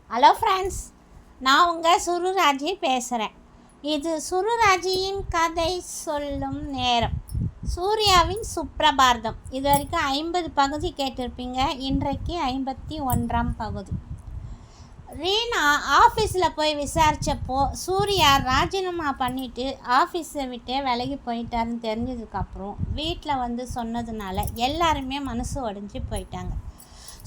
Hello friends, நான் உங்கள் சுருராஜி பேசுகிறேன். இது சுருராஜியின் கதை சொல்லும் நேரம். சூர்யாவின் சுப்ரபாரதம். இது வரைக்கும் 50 பகுதி கேட்டிருப்பீங்க. இன்றைக்கு 51ஆம் பகுதி. ரீனா ஆஃபீஸில் போய் விசாரித்தப்போ சூர்யா ராஜினாமா பண்ணிவிட்டு ஆஃபீஸை விட்டே விலகி போயிட்டாருன்னு தெரிஞ்சதுக்கப்புறம் வீட்டில் வந்து சொன்னதுனால எல்லாருமே மனசு உடைஞ்சி போயிட்டாங்க.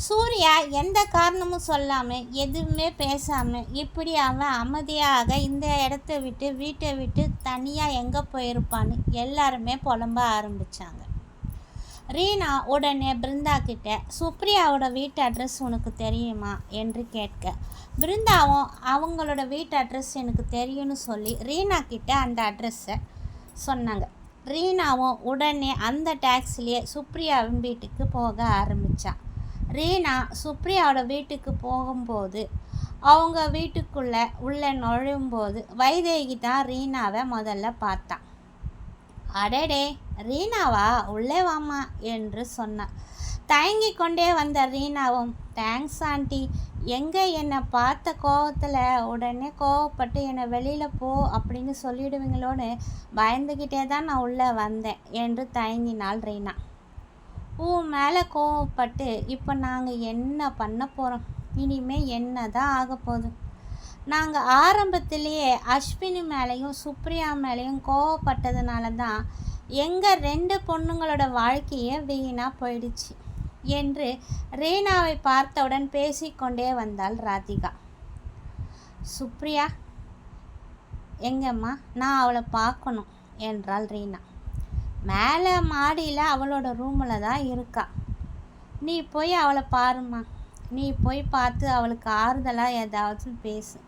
சூர்யா எந்த காரணமும் சொல்லாமல் எதுவுமே பேசாமல் இப்படி அவன் அமைதியாக இந்த இடத்த விட்டு வீட்டை விட்டு தனியாக எங்கே போயிருப்பான்னு எல்லாருமே புலம்ப ஆரம்பித்தாங்க. ரீனா உடனே பிருந்தா கிட்ட சுப்ரியாவோட வீட்டு அட்ரஸ் உனக்கு தெரியுமா என்று கேட்க, பிருந்தாவும் அவங்களோட வீட்டு அட்ரஸ் எனக்கு தெரியும்னு சொல்லி ரீனா கிட்ட அந்த அட்ரஸை சொன்னாங்க. ரீனாவும் உடனே அந்த டாக்ஸிலேயே சுப்ரியாவின் வீட்டுக்கு போக ஆரம்பித்தான். ரீனா சுப்ரியாவோட வீட்டுக்கு போகும்போது அவங்க வீட்டுக்குள்ளே உள்ளே நுழையும்போது வைதேகி தான் ரீனாவை முதல்ல பார்த்தான். அடடே, ரீனாவா, உள்ளே வாமா என்று சொன்னான். தயங்கி கொண்டே வந்த ரீனாவும், தேங்க்ஸ் ஆண்டி, எங்கே என்னை பார்த்த கோவத்தில் உடனே கோவப்பட்டு என்னை வெளியில் போ அப்படின்னு சொல்லிடுவீங்களோன்னு பயந்துக்கிட்டே தான் நான் உள்ளே வந்தேன் என்று தயங்கினாள் ரீனா. உன் மேலே கோவப்பட்டு இப்போ நாங்கள் என்ன பண்ண போகிறோம்? இனிமேல் என்ன தான் ஆக போகுது? நாங்கள் ஆரம்பத்திலேயே அஸ்வினி மேலேயும் சுப்ரியா மேலேயும் கோவப்பட்டதுனால தான் எங்கள் 2 பொண்ணுங்களோட வாழ்க்கையே வீணாக போயிடுச்சு என்று ரீனாவை பார்த்தவுடன் பேசிக்கொண்டே வந்தாள் ராதிகா. சுப்ரியா எங்கம்மா, நான் அவளை பார்க்கணும் என்றாள் ரீனா. மேலே மாடியில் அவளோட ரூமில் தான் இருக்கா. நீ போய் அவளை பாருமா. நீ போய் பார்த்து அவளுக்கு ஆறுதலாக ஏதாவது பேசு.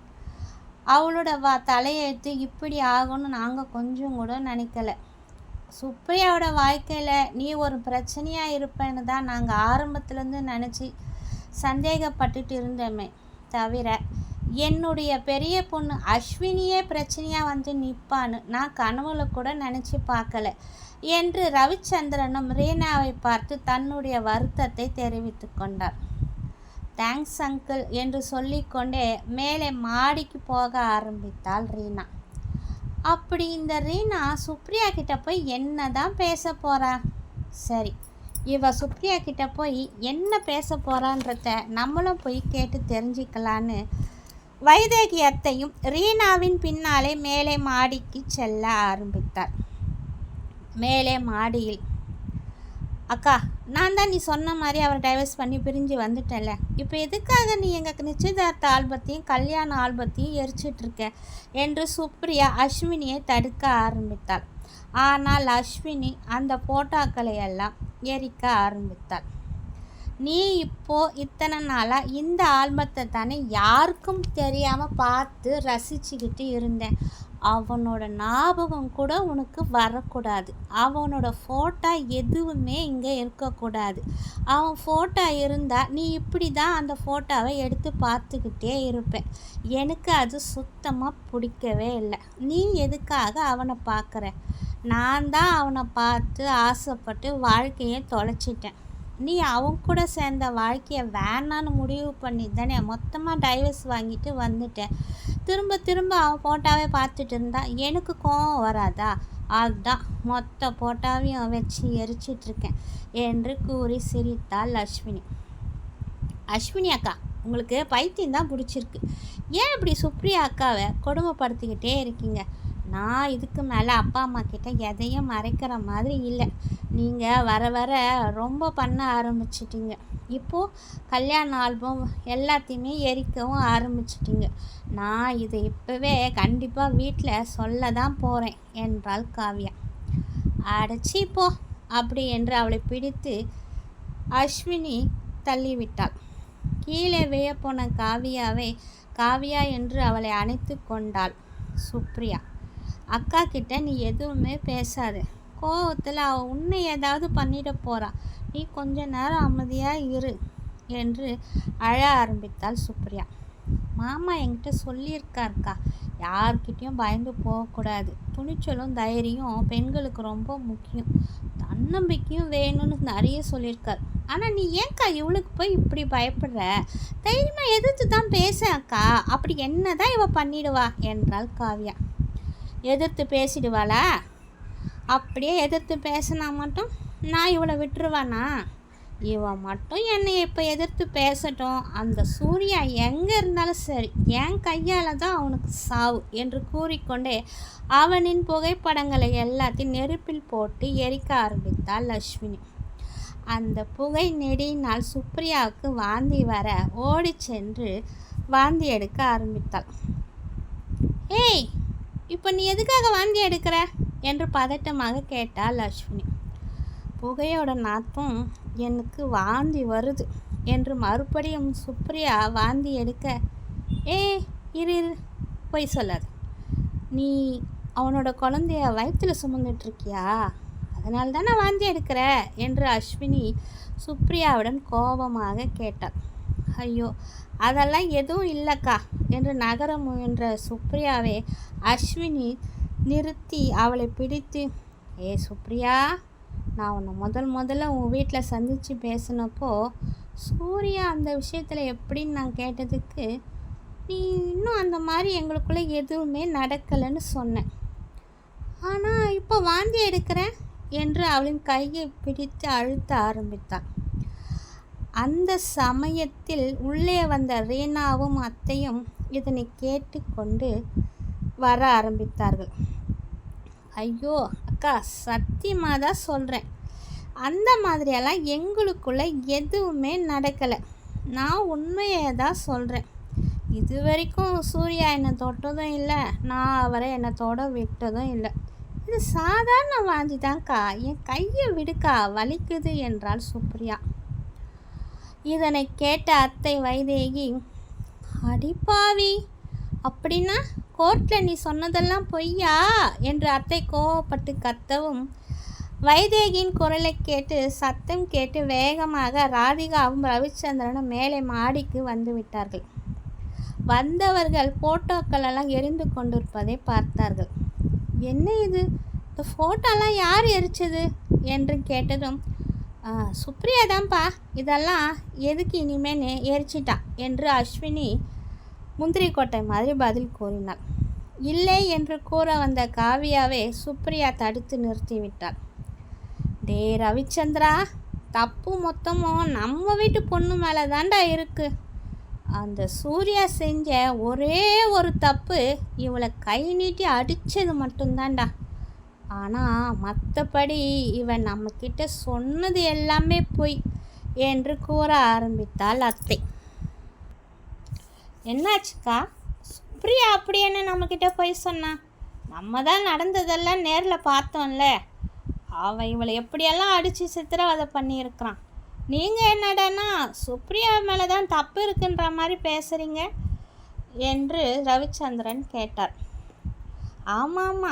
அவளோட தலையெழுத்து இப்படி ஆகும்னு நாங்கள் கொஞ்சம் கூட நினைக்கல. சுப்ரியாவோட வாழ்க்கையில் நீ ஒரு பிரச்சனையாக இருப்பேன்னு தான் நாங்கள் ஆரம்பத்துலேருந்து நினச்சி சந்தேகப்பட்டுட்டு இருந்தோமே தவிர என்னுடைய பெரிய பொண்ணு அஸ்வினியே பிரச்சனையாக வந்து நிற்பான்னு நான் கனவுல கூட நினச்சி பார்க்கல என்று ரவிச்சந்திரனும் ரீனாவை பார்த்து தன்னுடைய வருத்தத்தை தெரிவித்து கொண்டார். தேங்க்ஸ் அங்கிள் என்று சொல்லிக்கொண்டே மேலே மாடிக்கு போக ஆரம்பித்தாள் ரீனா. அப்படி இந்த ரீனா சுப்ரியா கிட்ட போய் என்ன தான் பேச போகிறா? சரி, இவ சுப்ரியா கிட்ட போய் என்ன பேச போகிறான்றத நம்மளும் போய் கேட்டு தெரிஞ்சுக்கலான்னு வைதேகி அத்தையும் ரீனாவின் பின்னாலே மேலே மாடிக்கு செல்ல ஆரம்பித்தார். மேலே மாடியில், அக்கா, நான் தான் நீ சொன்ன மாதிரி அவர் டைவர்ஸ் பண்ணி பிரிஞ்சு வந்துட்டேன்ல, இப்போ எதுக்காக நீ எங்களுக்கு நிச்சயதார்த்த ஆல்பத்தையும் கல்யாண ஆல்பத்தையும் எரிச்சிட்ருக்க என்று சுப்ரியா அஸ்வினியை தடுக்க ஆரம்பித்தாள். ஆனால் அஸ்வினி அந்த போட்டோக்களை எல்லாம் எரிக்க ஆரம்பித்தாள். நீ இப்போது இத்தனை நாளாக இந்த ஆல்பத்தை தானே யாருக்கும் தெரியாமல் பார்த்து ரசிச்சுக்கிட்டு இருந்தேன். அவனோட ஞாபகம் கூட உனக்கு வரக்கூடாது. அவனோட ஃபோட்டோ எதுவுமே இங்கே இருக்கக்கூடாது. அவன் ஃபோட்டோ இருந்தால் நீ இப்படி தான் அந்த ஃபோட்டோவை எடுத்து பார்த்துக்கிட்டே இருப்பேன். எனக்கு அது சுத்தமாக பிடிக்கவே இல்லை. நீ எதுக்காக அவனை பார்க்குற? நான் தான் அவனை பார்த்து ஆசைப்பட்டு வாழ்க்கையை தொலைச்சிட்டேன். நீ அவன் கூட சேர்ந்த வாழ்க்கையை வேணான்னு முடிவு பண்ணி தானே மொத்தமாக டைவர்ஸ் வாங்கிட்டு வந்துட்டேன். திரும்ப திரும்ப அவன் போட்டாவே பார்த்துட்டு இருந்தா எனக்கு கோவம் வராதா? அதுதான் மொத்த போட்டாவையும் வச்சு எரிச்சிட்ருக்கேன் என்று கூறி சிரித்தாள் அஸ்வினி. அஸ்வினி அக்கா, உங்களுக்கு பைத்தியம் தான் பிடிச்சிருக்கு. ஏன் இப்படி சுப்ரியா அக்காவை கொடுமைப்படுத்திக்கிட்டே இருக்கீங்க? நான் இதுக்கு மேலே அப்பா அம்மா கிட்ட எதையும் மறைக்கிற மாதிரி இல்லை. நீங்கள் வர வர ரொம்ப பண்ண ஆரம்பிச்சிட்டிங்க. இப்போது கல்யாண ஆல்பம் எல்லாத்தையுமே எரிக்கவும் ஆரம்பிச்சிட்டிங்க. நான் இதை இப்போவே கண்டிப்பாக வீட்டில் சொல்ல தான் போகிறேன் என்றாள் காவ்யா. அடைச்சி போ அப்படி என்று அவளை பிடித்து அஸ்வினி தள்ளிவிட்டாள். கீழே விழப்போன காவியா என்று அவளை அணைத்து கொண்டாள் சுப்ரியா. அக்கா கிட்ட நீ எதுவுமே பேசாத. கோவத்தில் அவள் உன்னை ஏதாவது பண்ணிட போகிறா. நீ கொஞ்ச நேரம் அமைதியாக இரு என்று அழ ஆரம்பித்தாள் சுப்ரியா. மாமா என்கிட்ட சொல்லியிருக்காருக்கா, யார்கிட்டையும் பயந்து போகக்கூடாது. துணிச்சலும் தைரியம் பெண்களுக்கு ரொம்ப முக்கியம். தன்னம்பிக்கையும் வேணும்னு நிறைய சொல்லியிருக்கார். ஆனால் நீ ஏன்க்கா இவளுக்கு போய் இப்படி பயப்படுற? தைரியமாக எதிர்த்து தான் பேச அக்கா. அப்படி என்ன தான் இவ பண்ணிடுவா என்றாள் காவ்யா. எதிர்த்து பேசிடுவாளா? அப்படியே எதிர்த்து பேசினா மட்டும் நான் இவளை விட்டுருவானா? இவன் மட்டும் என்னை இப்போ எதிர்த்து பேசட்டும். அந்த சூர்யா எங்கே இருந்தாலும் சரி, என் கையால் தான் அவனுக்கு சாவு என்று கூறிக்கொண்டே அவனின் புகைப்படங்களை எல்லாத்தையும் நெருப்பில் போட்டு எரிக்க ஆரம்பித்தாள் அஸ்வினி. அந்த புகை நெடியினால் சுப்ரியாவுக்கு வாந்தி வர ஓடி சென்று வாந்தி எடுக்க ஆரம்பித்தாள். ஏய், இப்போ நீ எதுக்காக வாந்தி எடுக்கிற என்று பதட்டமாக கேட்டாள் அஸ்வினி. புகையோட நாத்தம் எனக்கு வாந்தி வருது என்று மறுபடியும் சுப்ரியா வாந்தி எடுக்க, இரு போய் சொல்லாது. நீ அவனோட குழந்தைய வயிற்றுல சுமந்துட்டுருக்கியா? அதனால தானே வாந்தி எடுக்கிற என்று அஸ்வினி சுப்ரியாவுடன் கோபமாக கேட்டாள். ஐயோ, அதெல்லாம் எதுவும் இல்லைக்கா என்று நகர முயன்ற சுப்ரியாவை அஸ்வினி நிறுத்தி அவளை பிடித்து, சுப்ரியா, நான் உன்னை முதல்ல உன் வீட்டில் சந்தித்து பேசினப்போ சூர்யா அந்த விஷயத்தில் எப்படின்னு நான் கேட்டதுக்கு நீ இன்னும் அந்த மாதிரி எங்களுக்குள்ளே எதுவுமே நடக்கலைன்னு சொன்னேன். ஆனால் இப்போ வாந்தி எடுக்கிறேன் என்று அவளின் கையை பிடித்து அழுத்த ஆரம்பித்தாள். அந்த சமயத்தில் உள்ளே வந்த ரீனாவும் அத்தையும் இதனை கேட்டுக்கொண்டு வர ஆரம்பித்தார்கள். ஐயோ அக்கா, சத்தியமாக தான் சொல்கிறேன், அந்த மாதிரியெல்லாம் எங்களுக்குள்ளே எதுவுமே நடக்கலை. நான் உண்மையை தான் சொல்கிறேன். இது வரைக்கும் சூர்யா என்னை தொட்டதும் இல்லை, நான் அவரை என்னை தொட விட்டதும் இல்லை. இது சாதாரண வாந்தி தான்க்கா, என் கையை விடுக்கா, வலிக்குது என்றாள் சுப்ரியா. இதனை கேட்ட அத்தை வைதேகி, அடிப்பாவி, அப்படின்னா கோர்ட்டில் நீ சொன்னதெல்லாம் பொய்யா என்று அத்தை கோவப்பட்டு கத்தவும் வைதேகியின் குரலை கேட்டு சத்தம் கேட்டு வேகமாக ராதிகாவும் ரவிச்சந்திரனும் மேலே மாடிக்கு வந்து விட்டார்கள். வந்தவர்கள் ஃபோட்டோக்கள் எல்லாம் எரிந்து கொண்டிருப்பதை பார்த்தார்கள். என்ன இது, இந்த ஃபோட்டோலாம் யார் எரிச்சது என்று கேட்டதும், சுப்ரியா தான்ப்பா, இதெல்லாம் எதுக்கு இனிமேல் எரிச்சிட்டா என்று அஸ்வினி முந்திரி கொட்டை மாதிரி பதில் கூறினாள். இல்லை என்று கூற வந்த காவியாவை சுப்ரியா தடுத்து நிறுத்திவிட்டாள். டே ரவிச்சந்திரா, தப்பு மொத்தமும் நம்ம வீட்டு பொண்ணு மேலே தாண்டா இருக்குது. அந்த சூர்யா செஞ்ச ஒரே ஒரு தப்பு இவளை கை நீட்டி அடித்தது மட்டும்தான்டா. ஆனால் மற்றபடி இவன் நம்மக்கிட்ட சொன்னது எல்லாமே பொய் என்று கூற ஆரம்பித்தாள் அத்தை. என்னாச்சுக்கா? சுப்ரியா அப்படி என்ன நம்மக்கிட்ட போய் சொன்னா? நம்ம தான் நடந்ததெல்லாம் நேரில் பார்த்தோம்ல. அவன் இவளை எப்படியெல்லாம் அடித்து சித்திரவதை பண்ணியிருக்கிறான். நீங்கள் என்னடானா சுப்ரியா மேலே தான் தப்பு இருக்குன்ற மாதிரி பேசுகிறீங்க என்று ரவிச்சந்திரன் கேட்டார். ஆமாம்,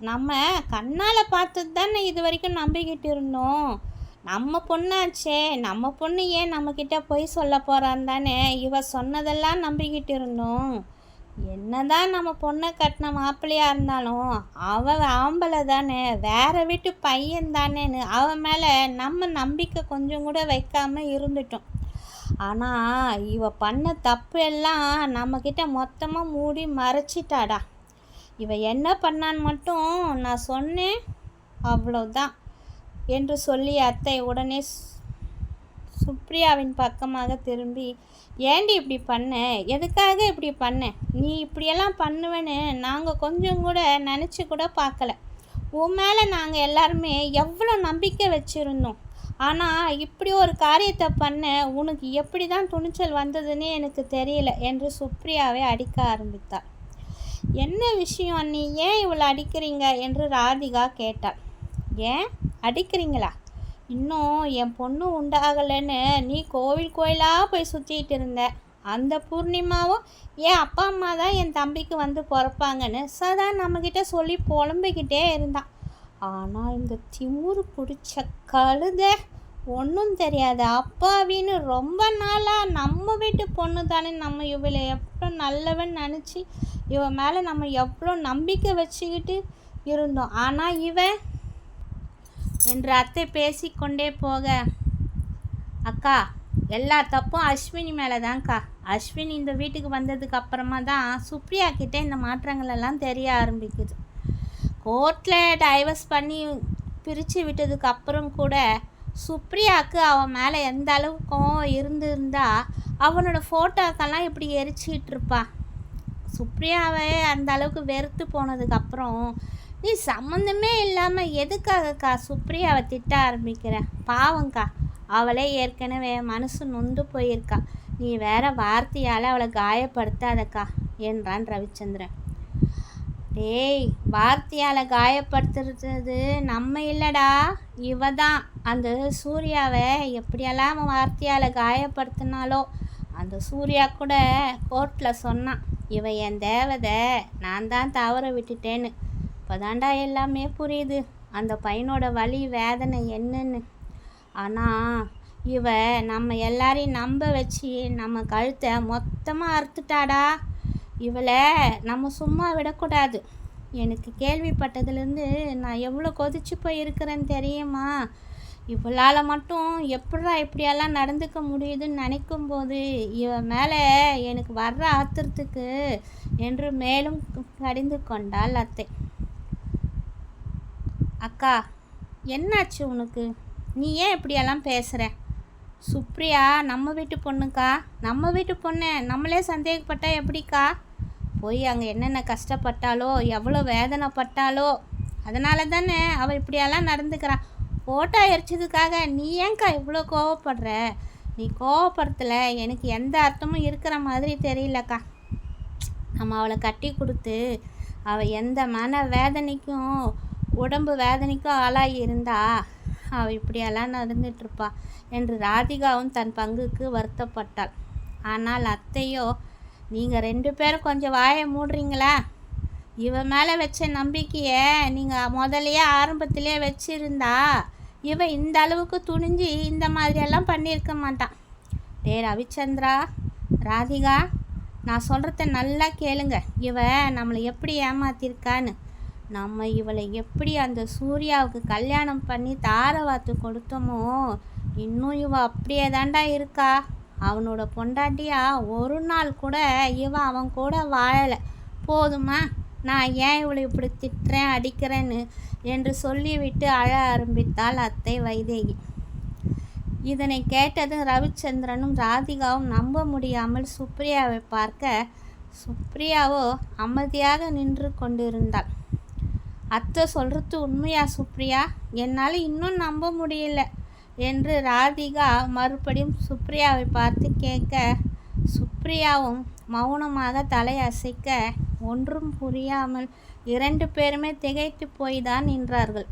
நம்ம கண்ணால் பார்த்தது தானே இது வரைக்கும் நம்பிக்கிட்டு இருந்தோம். நம்ம பொண்ணாச்சே, நம்ம பொண்ணு ஏன் நம்மக்கிட்ட போய் சொல்ல போகிறான் தானே இவ சொன்னதெல்லாம் நம்பிக்கிட்டு இருந்தோம். என்னதான் நம்ம பொண்ணை கட்டின மாப்பிள்ளையாக இருந்தாலும் அவன் ஆம்பளை தானே, வேறு வீட்டு பையன் தானேன்னு அவன் மேலே நம்ம நம்பிக்கை கொஞ்சம் கூட வைக்காமல் இருந்துட்டோம். ஆனால் இவ பண்ண தப்பு எல்லாம் நம்மக்கிட்ட மொத்தமாக மூடி மறைச்சிட்டாடா. இவ என்ன பண்ணான்னு மட்டும் நான் சொன்னேன், அவ்வளோதான் என்று சொல்லி அத்தை உடனே சுப்ரியாவின் பக்கமாக திரும்பி, ஏண்டி இப்படி பண்ண, எதுக்காக இப்படி பண்ண, நீ இப்படியெல்லாம் பண்ணுவேன்னு நாங்கள் கொஞ்சம் கூட நினச்சி கூட பார்க்கல. உன் மேலே நாங்கள் எல்லாருமே எவ்வளோ நம்பிக்கை வச்சுருந்தோம். ஆனால் இப்படி ஒரு காரியத்தை பண்ண உனக்கு எப்படி தான் துணிச்சல் வந்ததுன்னே எனக்கு தெரியல என்று சுப்ரியாவை அடிக்க ஆரம்பித்தாள். என்ன விஷயம், நீ ஏன் இவ்வளோ அடிக்கிறீங்க என்று ராதிகா கேட்டாள். ஏன் அடிக்கிறீங்களா? இன்னும் என் பொண்ணு உண்டாகலைன்னு நீ கோயிலாக போய் சுற்றிட்டு இருந்த. அந்த பூர்ணிமாவும் என் அப்பா அம்மா தான் என் தம்பிக்கு வந்து பிறப்பாங்கன்னு சதா நம்மக்கிட்ட சொல்லி புலம்பிக்கிட்டே இருந்தான். ஆனால் இந்த திமுரு பிடிச்ச கழுத ஒன்றும் தெரியாது அப்பாவின்னு ரொம்ப நாளாக நம்ம வீட்டு பொண்ணு தானே, நம்ம இவளை எவ்வளோ நல்லவன் நினச்சி இவன் மேலே நம்ம எவ்வளோ நம்பிக்கை வச்சுக்கிட்டு இருந்தோம். ஆனால் இவன் என்று அத்தை பேசிக்கொண்டே போக, அக்கா எல்லா தப்பும் அஸ்வினி மேலே தான்க்கா. அஸ்வினி இந்த வீட்டுக்கு வந்ததுக்கு அப்புறமா தான் சுப்ரியா கிட்டே இந்த மாற்றங்கள் எல்லாம் தெரிய ஆரம்பிக்குது. கோர்ட்டில் டைவர்ஸ் பண்ணி பிரித்து விட்டதுக்கு அப்புறம் கூட சுப்ரியாவுக்கு அவன் மேலே எந்த அளவுக்கு கோவம் இருந்திருந்தா அவனோட ஃபோட்டோக்கெல்லாம் இப்படி எரிச்சிக்கிட்டு இருப்பான். சுப்ரியாவை அந்த அளவுக்கு வெறுத்து போனதுக்கப்புறம் நீ சம்மந்தமே இல்லாமல் எதுக்காகக்கா சுப்ரியாவை திட்ட ஆரம்பிக்கிற? பாவங்க்கா, அவளே ஏற்கனவே மனசு நொந்து போயிருக்கா. நீ வேற வார்த்தையால் அவளை காயப்படுத்தாதக்கா என்றான் ரவிச்சந்திரன். டேய், வார்த்தையால் காயப்படுத்துறது நம்ம இல்லைடா, இவ தான். அந்த சூர்யாவை எப்படியெல்லாம் வார்த்தையால் காயப்படுத்தினாலோ அந்த சூர்யா கூட கோர்ட்டில் சொன்னான், இவ என் தேவதை, நான் தான் தவற விட்டுட்டேன்னு. இப்போதாண்டா எல்லாமே புரியுது அந்த பையனோட வலி வேதனை என்னன்னு. ஆனால் இவ நம்ம எல்லாரையும் நம்ப வச்சு நம்ம கழுத்தை மொத்தமாக அறுத்துட்டாடா. இவளை நம்ம சும்மா விடக்கூடாது. எனக்கு கேள்விப்பட்டதுலேருந்து நான் எவ்வளோ கொதிச்சு போய் இருக்கிறேன்னு தெரியுமா? இவளால் மட்டும் எப்படா இப்படியெல்லாம் நடந்துக்க முடியுதுன்னு நினைக்கும்போது இவ மேலே எனக்கு வர்ற ஆத்திரத்துக்கு என்று மேலும் கடிந்து கொண்டாள் அத்தை. அக்கா, என்னாச்சு உனக்கு? நீ ஏன் இப்படியெல்லாம் பேசுகிற? சுப்ரியா நம்ம வீட்டு பொண்ணுக்கா. நம்ம வீட்டு பொண்ணு நம்மளே சந்தேகப்பட்டா எப்படிக்கா? போய் அங்கே என்னென்ன கஷ்டப்பட்டாலோ எவ்வளோ வேதனைப்பட்டாலோ அதனால தானே அவள் இப்படியெல்லாம் நடந்துக்கிறான். ஃபோட்டோ எரிச்சதுக்காக நீ ஏன்க்கா இவ்வளோ கோவப்படுற? நீ கோவப்படுறதுல எனக்கு எந்த அர்த்தமும் இருக்கிற மாதிரி தெரியலக்கா. நம்ம அவளை கட்டி கொடுத்து அவள் எந்த மன வேதனைக்கும் உடம்பு வேதனைக்கும் ஆளாகி இருந்தா அவள் இப்படியெல்லாம் நடந்துட்டுருப்பா என்று ராதிகாவும் தன் பங்குக்கு வருத்தப்பட்டாள். ஆனால் அத்தையோ, நீங்கள் 2 பேரும் கொஞ்சம் வாயை மூடுறீங்களா? இவ மேலே வச்ச நம்பிக்கையை நீங்கள் முதலையே ஆரம்பத்திலே வச்சுருந்தா இவ இந்த அளவுக்கு துணிஞ்சு இந்த மாதிரியெல்லாம் பண்ணியிருக்க மாட்டான். டே ரவிச்சந்திரா, ராதிகா, நான் சொல்கிறத நல்லா கேளுங்க. இவ நம்மளை எப்படி ஏமாத்திருக்கான்னு. நம்ம இவளை எப்படி அந்த சூர்யாவுக்கு கல்யாணம் பண்ணி தாரவாத்து கொடுத்தோமோ இன்னும் இவ அப்படியே தாண்டா இருக்கா. அவனோட பொண்டாட்டியா ஒரு நாள் கூட இவ அவன் கூட வாழலை. போதுமா? நான் ஏன் இவளை இப்படி திட்டுறேன் அடிக்கிறேன்னு என்று சொல்லிவிட்டு அழ ஆரம்பித்தாள் அத்தை வைதேகி. இதனை கேட்டதும் ரவிச்சந்திரனும் ராதிகாவும் நம்ப முடியாமல் சுப்ரியாவை பார்க்க, சுப்ரியாவோ அமைதியாக நின்று கொண்டிருந்தாள். அத்தை சொல்கிறது உண்மையா சுப்ரியா? என்னால் இன்னும் நம்ப முடியல என்று ராதிகா மறுபடியும் சுப்ரியாவை பார்த்து கேட்க, சுப்ரியாவும் மௌனமாக தலையசைக்க ஒன்றும் புரியாமல் 2 பேருமே திகைத்து போய் தான் நின்றார்கள்.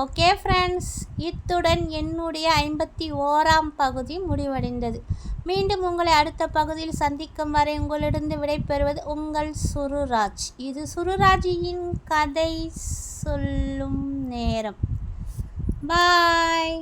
ஓகே ஃப்ரெண்ட்ஸ், இத்துடன் என்னுடைய 51ஆம் பகுதி முடிவடைந்தது. மீண்டும் உங்களை அடுத்த பகுதியில் சந்திக்கும் வரை உங்களிடம் விடைபெறுவது உங்கள் சுருராஜ். இது சுருராஜியின் கதை சொல்லும் நேரம். பாய்.